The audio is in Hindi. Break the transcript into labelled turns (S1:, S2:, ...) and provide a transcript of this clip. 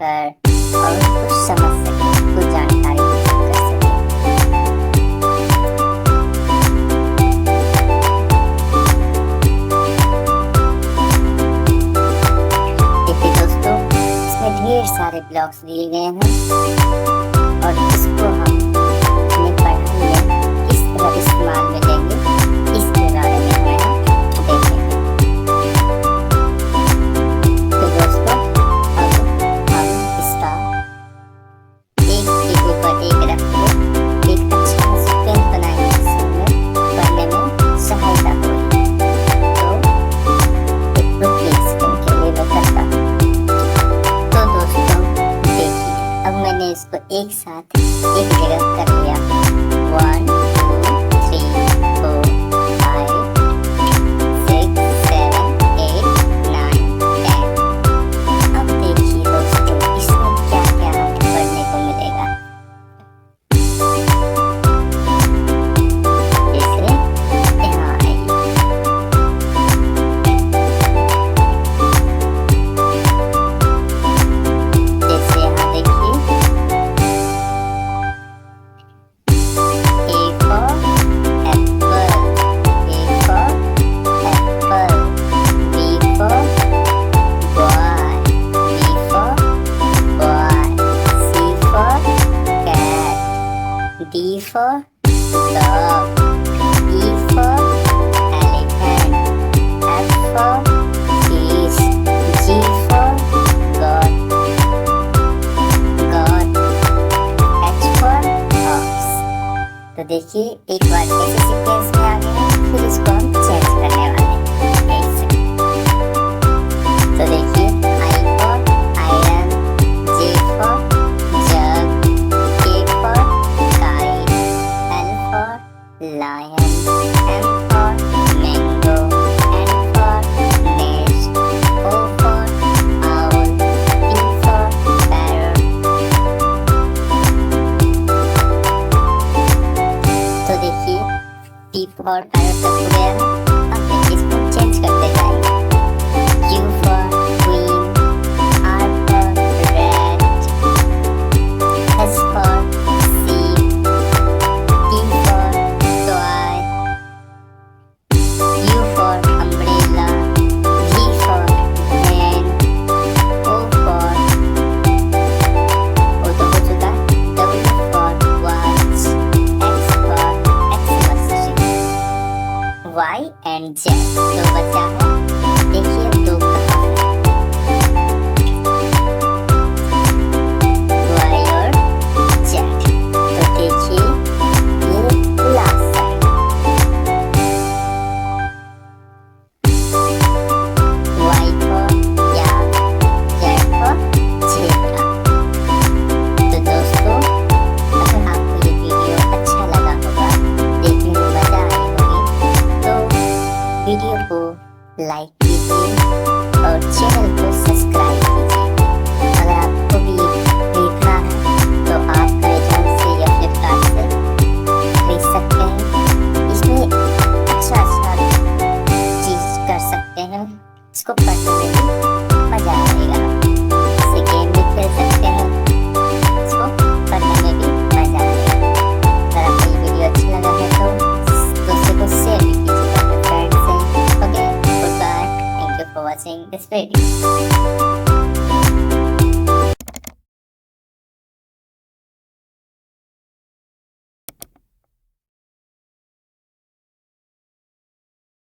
S1: कर और कुछ समझ सके, कुछ जानकारी कर सके। देखिए दोस्तों, इसमें ढेर सारे ब्लॉक्स दिए गए हैं और इसको हम अपने पढ़ाई में किस तरह इस्तेमाल में लेंगे इसके बारे में हमें देखेंगे। तो दोस्तों, अब हम इसका एक के ऊपर एक रख के एक अच्छा सीक्वेंस बनाएंगे जिसमें पढ़ने में सहायता होगी। तो के लिए मैं करता हूँ। तो दोस्तों देखिए, अब मैंने इसको एक साथ एक जगह कर लिया। 1 2 3 4 5 6 7 8 9 10। अब देखिए दोस्तों, इसमें क्या क्या हमें पढ़ने को मिलेगा। जैसे यहाँ आइए, जैसे यहाँ देखिए, A for apple, A for apple, B for boy, B for boy, C for cat, D for dog, E for elephant, F for fish, G for God, H for horse। तो देखिए, एक बार ऐसे सीक्वेंस में आ गए हैं, फिर इसको हम चेंज करने वाले हैं ऐसे। तो देखिए, I for iron, J for jug, K for kite, L for lion, M for mango, N for nest, O for owl, P for parrot। तो देखिए, P for parrot तक हो गया है। अब देखिए, इसको चेंज करते जाएंगे। Q for queen, R for rat, S for sheep, T for toy, U for umbrella, V for van, O for O तो हो चुका, W for watch, X for Xmas, Y and Z तो बचा है। देखिए, दो कहाँ है, Y और Z। तो देखिए, ये last side, Y for yak, Z for zebra। तो दोस्तों, अगर आपको ये वीडियो अच्छा लगा होगा, देखने में मजा आई होगी, तो वीडियो को लाइक कीजिए और चैनल को सब्सक्राइब कीजिए। अगर आपको भी देखना है तो आप अमेज़न से या फ्लिपकार्ट से खरीद सकते हैं। इसमें अच्छा चीज़ कर सकते हैं, इसको पढ़ने में भी मजा आएगा। इससे गेम भी खेल सकते हैं, इसको पढ़ने में भी मजा आएगा। अगर आपको ये वीडियो अच्छा लगा है तो दूसरे को शेयर भी कीजिएगा अपने फ्रेंड्स से। Okay, good bye, thank you for watching this video.